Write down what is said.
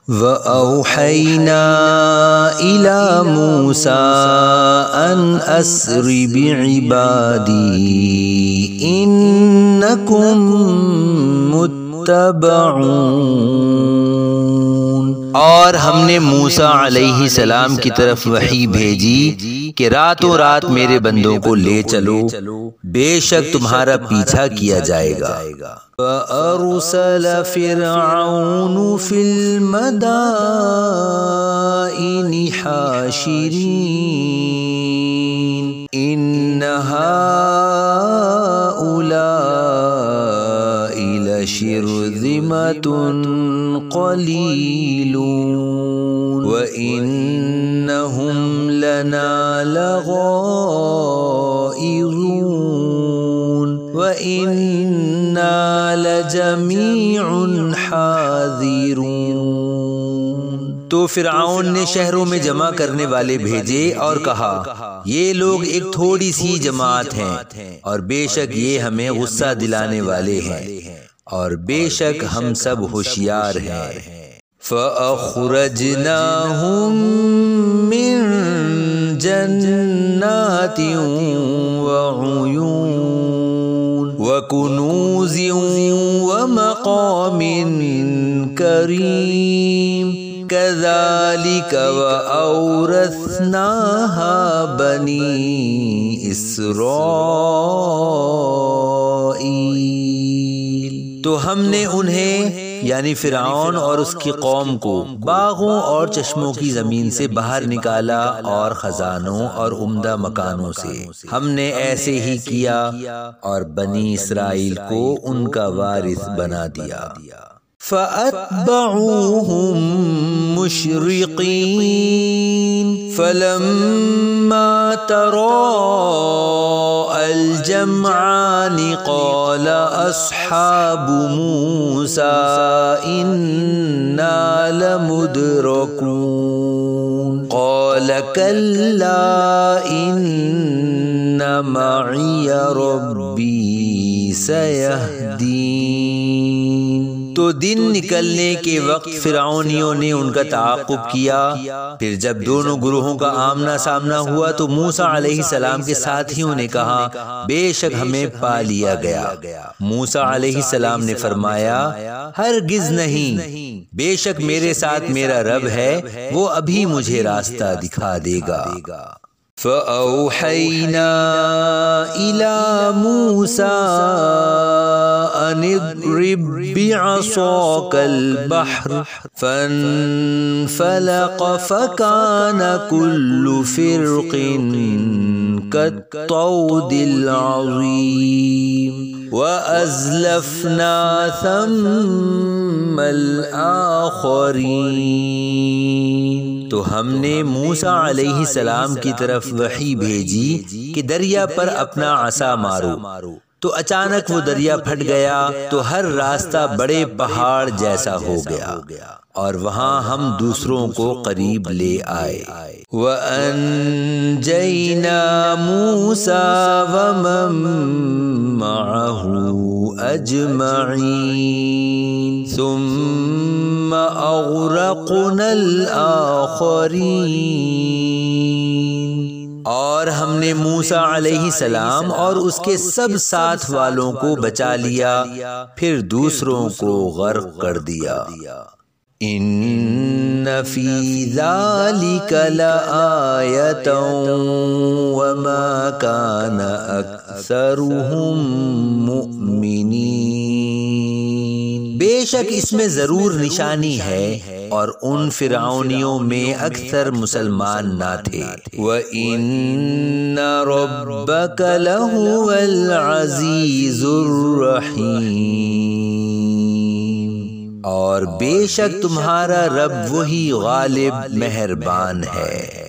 وَأَوْحَيْنَا إِلَى مُوسَىٰ أَنْ أَسْرِ بِعِبَادِي إِنَّكُمْ مُتَّبَعُونَ۔ اور ہم نے موسیٰ علیہ السلام کی طرف وحی بھیجی کہ راتوں رات میرے بندوں کو لے چلو، بے شک تمہارا پیچھا کیا جائے گا۔ فَأَرْسَلَ فِرْعَوْنُ فِي الْمَدَائِنِ حَاشِرِينَ إِنَّ هَٰؤُلَاءِ لَشِرْذِمَةٌ قَلِيلُونَ وَإِنَّهُمْ لَنَا لَغَائِظُونَ وَإِنَّا لَجَمِيعٌ حَاذِرُونَ۔ تو فرعون نے شہروں میں جمع کرنے والے بھیجے اور کہا، یہ لوگ ایک تھوڑی سی جماعت ہیں اور بے شک یہ ہمیں غصہ دلانے والے ہیں اور بے شک ہم سب ہوشیار ہیں۔ فَأَخْرَجْنَاهُمْ مِنْ جَنَّاتٍ وَعُيُونٍ وَكُنُوزٍ وَمَقَامٍ كَرِيمٍ كَذَلِكَ وَأَوْرَثْنَاهَا بَنِي إِسْرَائِيلَ۔ تو ہم نے انہیں یعنی فرعون اور اس کی قوم کو باغوں اور چشموں کی زمین سے باہر نکالا اور خزانوں اور عمدہ مکانوں سے۔ ہم نے ایسے ہی کیا اور بنی اسرائیل کو ان کا وارث بنا دیا۔ فَأَتْبَعُوهُمْ مُشْرِقِينَ فَلَمَّا تَرَاءَى الْجَمْعَانِ قَالَ أَصْحَابُ مُوسَىٰ إِنَّا لَمُدْرَكُونَ قَالَ كَلَّا إِنَّ مَعِيَ رَبِّي سَيَهْدِينِ۔ تو دن نکلنے کے وقت فرعونیوں نے ان کا تعاقب کیا۔ پھر جب دونوں گروہوں کا آمنا سامنا ہوا تو موسیٰ علیہ السلام کے ساتھیوں نے کہا، بے شک ہمیں پا لیا گیا۔ موسیٰ علیہ السلام نے فرمایا، ہرگز نہیں، بے شک میرے ساتھ میرا رب ہے، وہ ابھی مجھے راستہ دکھا دے گا۔ فَأَوْحَيْنَا إِلَى مُوسَىٰ أَنِ اضْرِب بِّعَصَاكَ الْبَحْرَ فَانفَلَقَ فَكَانَ كُلُّ فِرْقٍ كَالطَّوْدِ الْعَظِيمِ وَأَزْلَفْنَا ثَمَّ الْآخَرِينَ۔ تو ہم نے موسیٰ علیہ السلام کی طرف وحی بھیجی کہ دریا پر اپنا عصا مارو، تو اچانک وہ دریا پھٹ گیا تو ہر راستہ بڑے پہاڑ جیسا ہو گیا اور وہاں ہم دوسروں کو قریب لے آئے۔ وَأَنجَيْنَا مُوسَىٰ وَمَن مَّعَهُ أَجْمَعِينَ ثُمَّ أَغْرَقْنَا الْآخَرِينَ۔ اور ہم نے موسیٰ علیہ السلام اور اس کے سب ساتھ والوں کو بچا لیا، پھر دوسروں کو غرق کر دیا۔ إِنَّ فِي ذَلِكَ لَآيَةً وَمَا كَانَ أَكْثَرُهُم مُؤْمِنِينَ۔ بے شک اس میں ضرور نشانی ہے اور ان فرعونیوں میں اکثر مسلمان نہ تھے۔ وَإِنَّ رَبَّكَ لَهُوَ الْعَزِيزُ الرَّحِيمُ۔ اور بے شک تمہارا رب وہی غالب مہربان ہے۔